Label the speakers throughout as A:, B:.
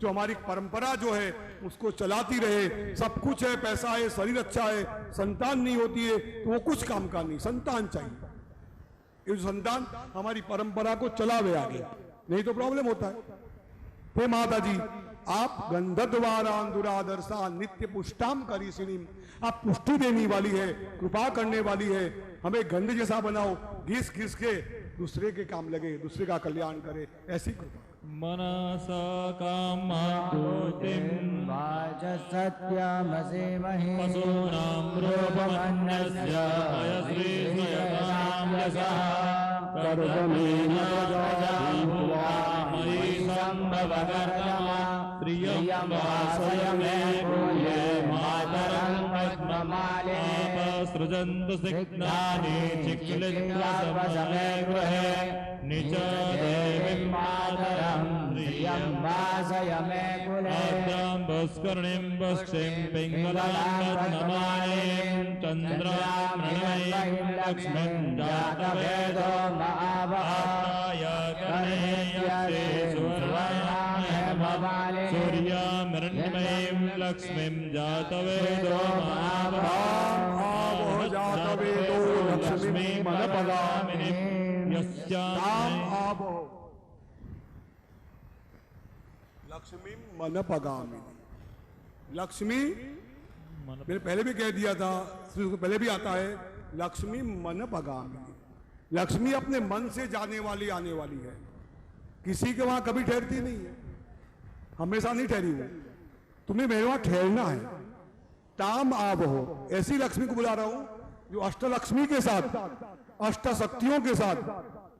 A: जो हमारी परंपरा जो है उसको चलाती रहे। सब कुछ है, पैसा है, शरीर अच्छा है, संतान नहीं होती है तो वो कुछ काम का नहीं, संतान चाहिए। ये जो संतान हमारी परंपरा को चलावे आगे, नहीं तो प्रॉब्लम होता है। हे माता जी, आप गंधद्वारांधुरादर्शा नित्य पुष्टाम करीषिणीम, आप पुष्टि देने वाली है, कृपा करने वाली है। हमें गंध जैसा बनाओ, घिस घिस के दूसरे के काम लगे, दूसरे का कल्याण करे, ऐसी कृपा।
B: मनसा कामाद्भूतिं
C: वाचसत्यमसीमहि
B: पशूनां रूपमन्यस्य हयश्रीर्यतां यशः कर्दमेन प्रजा मयि सम्भवगर्तमा प्रियं वासय मे कुले मातरं पद्ममाले सृजन्तु सिग्नानि चिक्लिङ्गसमसमे गृहे निच देवीं मातरं प्रियं वासय मे कुले आद्रां पुष्करणीं पुष्टिं पिङ्गलां पद्ममालीं चन्द्रां मृणमयीं लक्ष्मीं जातवेदो महाभाय गणेयसे सूर्यामृण्मयीं लक्ष्मीं जातवेदो महाभाव
A: जातवेदो लक्ष्मी मनपगामिनीं यस्याम् लक्ष्मी मनपगामिनी। लक्ष्मी मैंने पहले भी कह दिया था, पहले भी आता है, लक्ष्मी मनपगामिनी। लक्ष्मी अपने मन से जाने वाली, आने वाली है, किसी के वहां कभी ठहरती नहीं है, हमेशा नहीं ठहरी वो। तुम्हें मेरे वहां ठहरना है। ताम आप हो, ऐसी लक्ष्मी को बुला रहा हूं जो अष्टलक्ष्मी के साथ, अष्ट शक्तियों के साथ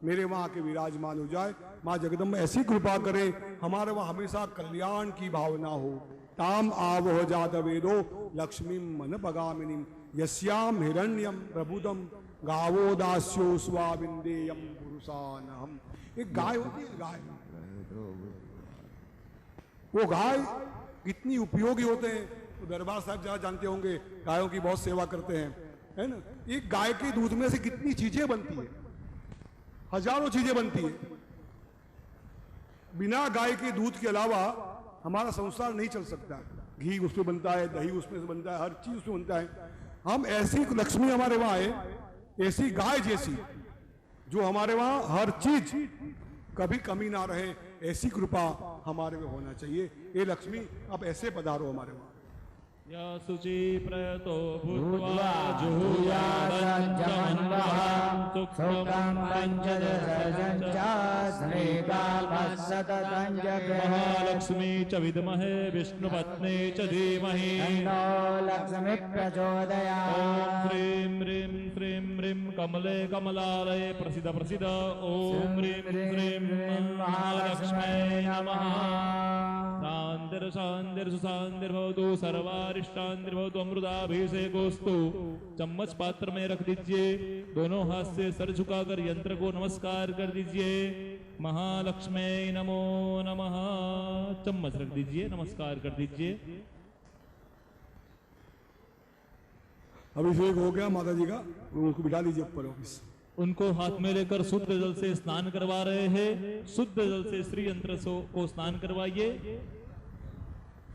A: मेरे वहां के विराजमान हो जाए। मां जगदम्बा ऐसी कृपा करे, हमारे वहां हमेशा कल्याण की भावना हो। ताम आव हो जात वेदो लक्ष्मी मन पगामिनी यस्याम हिरण्यम प्रबुदम गावो दास्यो स्वाविंदेयम पुरुषानहम। एक गाय होती है, गाय, वो गाय कितनी उपयोगी होते हैं। तो दरबार साहब जहाँ जानते होंगे, गायों की बहुत सेवा करते हैं, है ना। एक गाय के दूध में से कितनी चीजें बनती है, हजारों चीजें बनती है। बिना गाय के दूध के अलावा हमारा संसार नहीं चल सकता। घी उसमें बनता है, दही उसमें से बनता है, हर चीज उसमें बनता है। हम ऐसी लक्ष्मी हमारे वहां है, ऐसी गाय जैसी, जो हमारे वहां हर चीज कभी कमी ना रहे, ऐसी कृपा हमारे में होना चाहिए। ये लक्ष्मी अब ऐसे पधारो हमारे वहां।
B: या शुचि प्रयतो भूत्वा जुहुयादञ्जमन्वः सुखं महालक्ष्मी च विद्महे विष्णुपत्नी च धीमहि
C: तन्नो लक्ष्मी प्रचोदयात्।
B: ॐ ह्रीं ह्रीं श्रीं ह्रीं कमले कमलालये प्रसीद प्रसीद। ॐ ह्रीं श्रीं महालक्ष्म्यै नमः। शान्तिर्शान्तिर्सुशान्तिर्भवतु सर्वारिष्टान्तिर्भवतु अमृताभिषेकोस्तु। चम्मच पात्र में रख दीजिए, दोनों हाथ से सर झुकाकर यंत्र को नमस्कार कर दीजिए। महालक्ष्मी नमो नमः। चम्मच रख दीजिए, नमस्कार कर दीजिए।
A: अभिषेक हो गया माता जी का, उनको बिठा लीजिए ऊपर ऑफिस।
B: उनको हाथ में लेकर शुद्ध जल से स्नान करवा रहे हैं। शुद्ध जल से श्री यंत्र को स्नान करवाइए।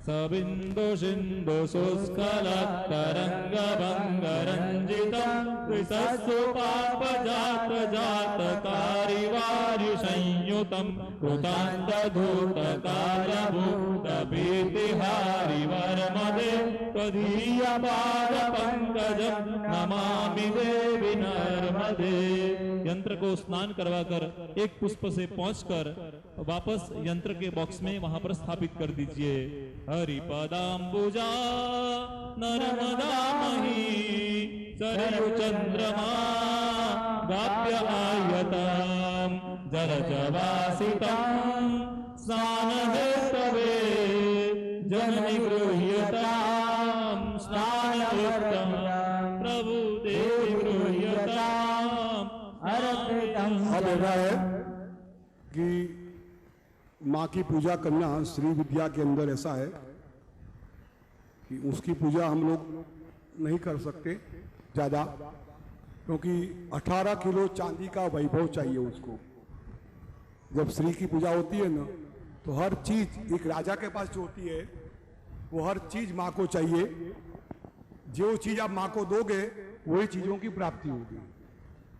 B: सबिंदु सिंधु शुष्कलत् तरंग भंग रंजितम् कृतस्सु पाप जात जात कारिवारि संयुतम् कृतान्त धूत कालभूत भीतिहारि वरमदे त्वदीय पाद पंकजम् नमामि देवी नर्मदे। यंत्र को स्नान करवाकर एक पुष्प से पहुंचकर वापस यंत्र के बॉक्स में वहां पर स्थापित कर दीजिए। हरिपदाम्बुजा नर्मदामही सरयू चंद्रमा गाप्य आयतम जलजवासितम स्नानहेतवे जननि गृह्यताम स्नानयुक्तम प्रभु देवी गृह्यताम अर्पितम।
A: अब ऐसा है कि माँ की पूजा करना श्री विद्या के अंदर ऐसा है कि उसकी पूजा हम लोग नहीं कर सकते ज़्यादा, क्योंकि 18 किलो चांदी का वैभव चाहिए उसको। जब श्री की पूजा होती है ना, तो हर चीज एक राजा के पास जो होती है वो हर चीज माँ को चाहिए। जो चीज आप माँ को दोगे वही चीजों की प्राप्ति होगी।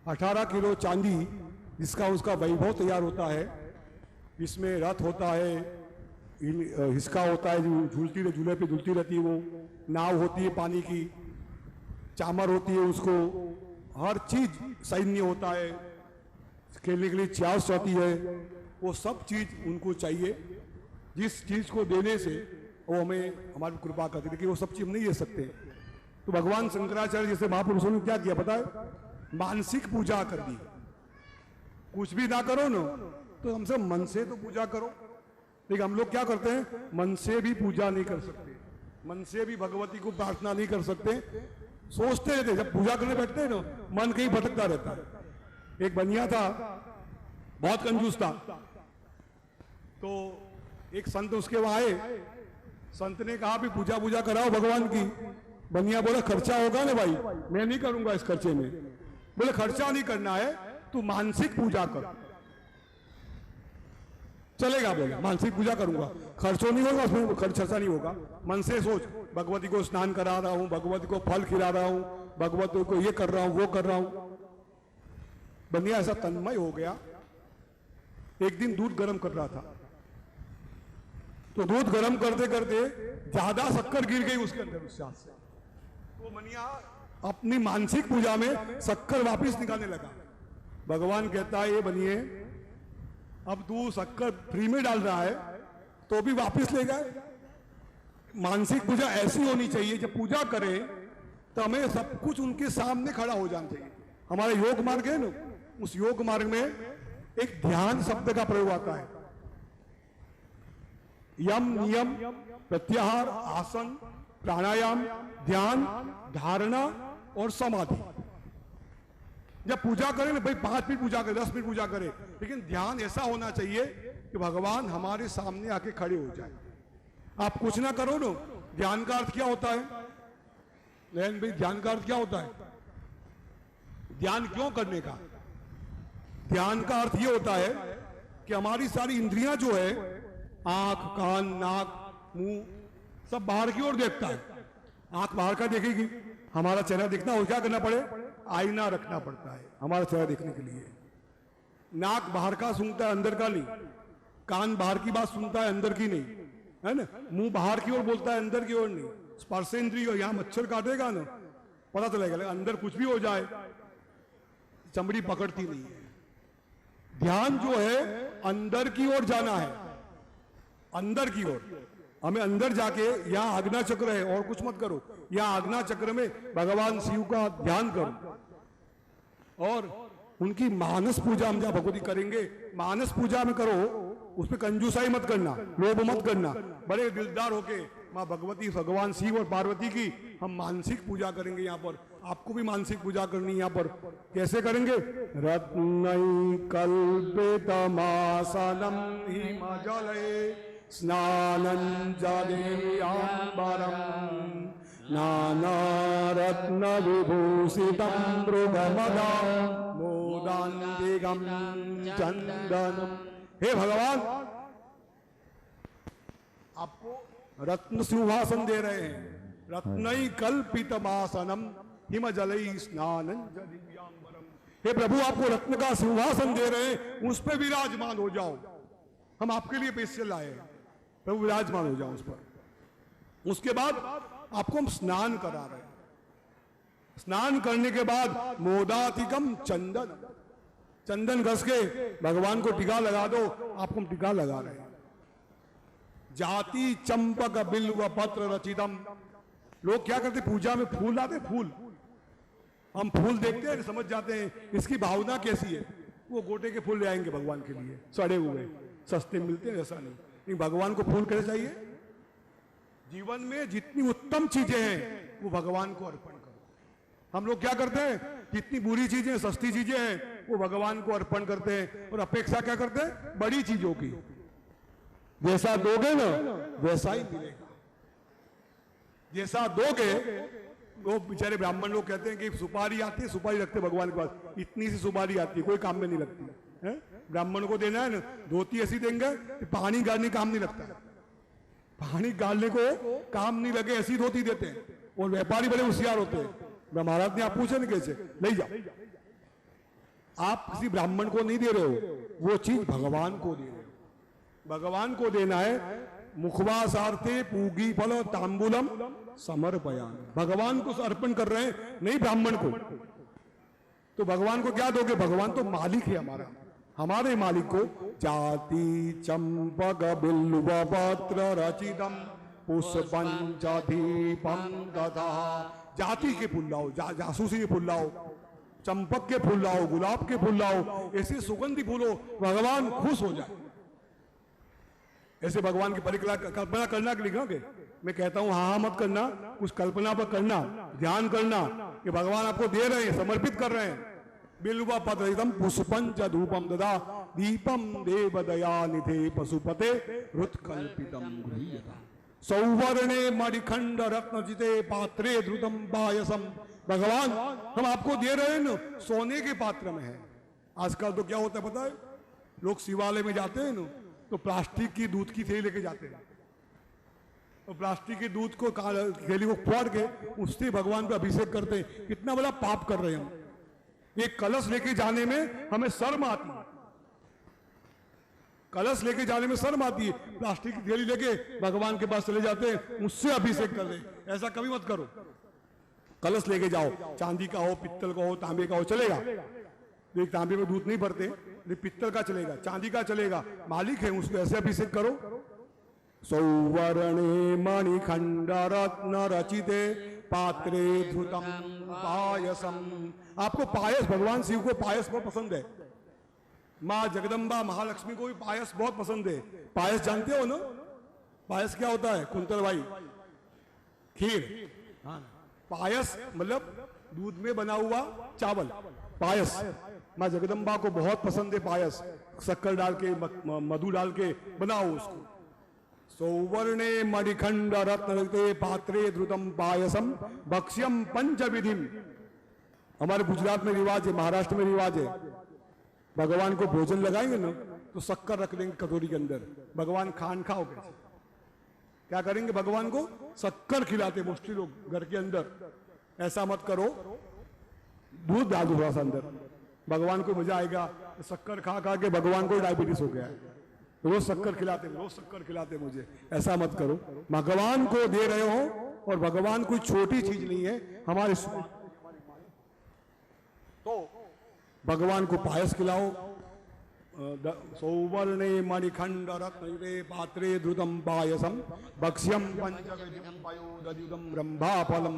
A: 18 किलो चांदी जिसका उसका वैभव तैयार होता है, इसमें रथ होता है, हिसका होता है जो झूलती झूले पे झूलती रहती है, वो नाव होती है पानी की, चामर होती है उसको, हर चीज सैन्य होता है, खेलने के लिए चार्ज होती है, वो सब चीज उनको चाहिए। जिस चीज को देने से वो हमें हमारी कृपा करती है, लेकिन वो सब चीज हम नहीं दे सकते। तो भगवान शंकराचार्य जैसे महापुरुषों ने क्या किया पता है? मानसिक पूजा कर दी। कुछ भी ना करो ना तो हमसे मन से तो पूजा करो, लेकिन हम लोग क्या करते हैं? मन से भी पूजा नहीं कर सकते, मन से भी भगवती को प्रार्थना नहीं कर सकते। सोचते रहते, जब पूजा करने बैठते हैं ना मन कहीं भटकता रहता है। एक बनिया था, बहुत कंजूस था, तो एक संत उसके वहां आए। संत ने कहा भी पूजा पूजा कराओ भगवान की। बनिया बोला खर्चा होगा ना भाई, मैं नहीं करूंगा इस खर्चे में। बोले खर्चा नहीं करना है, तू मानसिक पूजा कर। चलेगा? बोले मानसिक पूजा करूंगा, खर्चो नहीं होगा, उसमें खर्चा नहीं होगा। मन से सोच, भगवती को स्नान करा रहा हूं, भगवती को फल खिला रहा हूं, भगवती को ये कर रहा हूं, वो कर रहा हूं। बनिया ऐसा तन्मय हो गया। एक दिन दूध गर्म कर रहा था, तो दूध गर्म करते करते ज्यादा शक्कर गिर गई उसके अंदर उस हाथ से। तो बनिया अपनी मानसिक पूजा में शक्कर वापस निकालने लगा। भगवान कहता है ये बनिए, अब तू शक्कर फ्री में डाल रहा है तो भी वापस ले गए। मानसिक पूजा ऐसी होनी चाहिए, जब पूजा करें तो हमें सब कुछ उनके सामने खड़ा हो जाना चाहिए। हमारा योग मार्ग है ना, उस योग मार्ग में एक ध्यान शब्द का प्रयोग आता है। यम, नियम, प्रत्याहार, आसन, प्राणायाम, ध्यान, धारणा और समाधि। जब पूजा करें ना भाई 5 मिनट पूजा करें, 10 मिनट पूजा करें, लेकिन ध्यान ऐसा होना चाहिए कि भगवान हमारे सामने आके खड़े हो जाए। आप कुछ ना करो ना, ध्यान का अर्थ क्या होता है? लेकिन भाई ध्यान का अर्थ क्या होता है? ध्यान क्यों करने का? ध्यान का अर्थ ये होता है कि हमारी सारी इंद्रियां जो है, आंख, कान, नाक, मुंह, सब बाहर की ओर देखता है। आंख बाहर का देखेगी, हमारा चेहरा देखना हो क्या करना पड़े? आईना रखना पड़ता है हमारा चेहरा देखने के लिए। नाक बाहर का सुनता है, अंदर का नहीं। कान बाहर की बात सुनता है, अंदर की नहीं, है ना। मुंह बाहर की ओर बोलता है, अंदर की ओर नहीं। स्पर्शेंद्रिय, यहां मच्छर काटेगा ना पता चलेगा, अंदर कुछ भी हो जाए चमड़ी पकड़ती नहीं है। ध्यान जो है अंदर की ओर जाना है, अंदर की ओर। हमें अंदर जाके, यहाँ आज्ञा चक्र है और कुछ मत करो, यहाँ आज्ञा चक्र में भगवान शिव का ध्यान करो। और उनकी मानस पूजा हम जहाँ भगवती करेंगे, मानस पूजा में करो, उसमें कंजूसाई मत करना, लोभ मत करना। बड़े दिलदार होके माँ भगवती, भगवान शिव और पार्वती की हम मानसिक पूजा करेंगे। यहाँ पर आपको भी मानसिक पूजा करनी है। यहाँ पर कैसे करेंगे? रत्नै कल्पितमासनं हिमजले स्नानं जलेयाम्बरं नानारत्नविभूषितं मृगमदं मोदान्तिकं चन्दनम्। हे भगवान, आपको रत्न सिंहासन दे रहे हैं। रत्नै कल्पितमासनं हिमजलै स्नानं जलेयाम्बरं। हे प्रभु, आपको रत्न का सिंहासन दे रहे हैं, उस पर विराजमान हो जाओ। हम आपके लिए स्पेशल लाए हैं, प्रभु विराजमान हो जाओ उस पर। उसके बाद आपको हम स्नान करा रहे हैं। स्नान करने के बाद मोदातिकम चंदन, चंदन घस के भगवान को टीका लगा दो। आपको हम टीका लगा रहे हैं। जाति चंपक बिल्व पत्र रचितम। लोग क्या करते, पूजा में फूल लाते, फूल। हम फूल देखते हैं, समझ जाते हैं इसकी भावना कैसी है। वो गोटे के फूल ले आएंगे भगवान के लिए, सड़े हुए, सस्ते मिलते हैं, ऐसा नहीं। लेकिन भगवान को फूल कैसे चाहिए? जीवन में जितनी उत्तम चीजें हैं वो भगवान को अर्पण करो। हम लोग क्या करते हैं, जितनी बुरी चीजें, सस्ती चीजें हैं वो भगवान को अर्पण करते हैं, और अपेक्षा क्या करते हैं? बड़ी चीजों की। जैसा दोगे ना वैसा ही मिलेगा। जैसा दोगे, वो बेचारे ब्राह्मण लोग कहते हैं कि सुपारी आती है, सुपारी रखते भगवान के पास, इतनी सी सुपारी आती है, कोई काम में नहीं लगती है। ब्राह्मण को देना है ना, धोती ऐसी देंगे कि पानी गालने काम नहीं लगता, पानी गालने को काम नहीं लगे ऐसी धोती देते हैं। और व्यापारी बड़े होशियार होते हैं। महाराज ने आप पूछे ना कैसे, ले जाओ, आप किसी ब्राह्मण को नहीं दे रहे हो, वो चीज भगवान को दे रहे हो। भगवान को देना है। मुखवासार्थे पूगी फल तांबूलम समर्पयामि, भगवान को अर्पण कर रहे हैं, नहीं ब्राह्मण को। तो भगवान को क्या दोगे? भगवान तो मालिक है हमारा, हमारे मालिक को जाति चंपक बिल्व पत्र रचितम पुष्पंचदीपम दधा। जाति के फूल लाओ, जासूसी के फूल लाओ, चंपक के फूल लाओ, गुलाब के फूल लाओ, ऐसे सुगंधी फूलो, भगवान खुश हो जाए। ऐसे भगवान की परिक्रमा कल्पना करना के लिखोगे। मैं कहता हूं हाँ मत करना, कुछ कल्पना पर करना, ध्यान करना कि भगवान आपको दे रहे हैं, समर्पित कर रहे हैं। बिल्वा पत्रम पुष्पंच धूपम ददा दीपम देव दया निधे पशुपते हृत्कल्पितम गृह्यता सौवर्णे मणिखंड रत्नजिते पात्रे धृतम पायसम। भगवान हम आपको दे रहे हैं ना, सोने के पात्र में है। आजकल तो क्या होता है पता है, लोग शिवालय में जाते हैं ना तो प्लास्टिक की दूध की थैली लेके जाते हैं, और प्लास्टिक के दूध को थैली को फोड़ के उससे भगवान को अभिषेक करते हैं। कितना बड़ा पाप कर रहे हैं हम। एक कलश लेके जाने में हमें शर्म आती है, कलश लेके जाने में शर्म आती है। प्लास्टिक की थैली लेके भगवान के पास चले जाते हैं, उससे अभिषेक कर रहे। ऐसा कभी मत करो। कलश लेके जाओ, चांदी का हो, पित्तल का हो, तांबे का हो, चलेगा। एक तांबे में दूध नहीं भरते, पित्तल का चलेगा, चांदी का चलेगा, मालिक है, उसको ऐसे अभिषेक करो। सौवर्णे मणिखंड रत्न रचिते पात्रे धृतम पायसम। आपको पायस, भगवान शिव को पायस बहुत पसंद है। माँ जगदम्बा महालक्ष्मी को भी पायस बहुत पसंद है। पायस जानते हो ना? पायस क्या होता है कुंतल भाई? खीर। पायस मतलब दूध में बना हुआ चावल, पायस। माँ जगदम्बा को बहुत पसंद है पायस, शक्कर डाल के मधु डाल के बनाओ उसको। सौवर्णे मणिखंड रत्न पात्रे धृतम पायसम भक्ष्यम पंचविधिम। हमारे गुजरात में रिवाज है, महाराष्ट्र में रिवाज है, भगवान को भोजन लगाएंगे ना तो शक्कर रख देंगे कटोरी के अंदर। भगवान खान खाओगे, क्या करेंगे? भगवान को शक्कर खिलाते मोस्टली लोग घर के अंदर। ऐसा मत करो, दूध डाल दो थोड़ा सा अंदर, भगवान को मजा आएगा। शक्कर खा खा के भगवान को डायबिटीज हो गया है, रोज शक्कर खिलाते, रोज शक्कर खिलाते मुझे। ऐसा मत करो, भगवान को दे रहे हो, और भगवान कोई छोटी चीज नहीं है हमारे। तो भगवान को पायस खिलाओ। सौवर्णे मणिखंड रत्न पात्रे धृतम पायसम भक्ष्यम पंचविधम पयोदधिदम ब्रह्मा फलम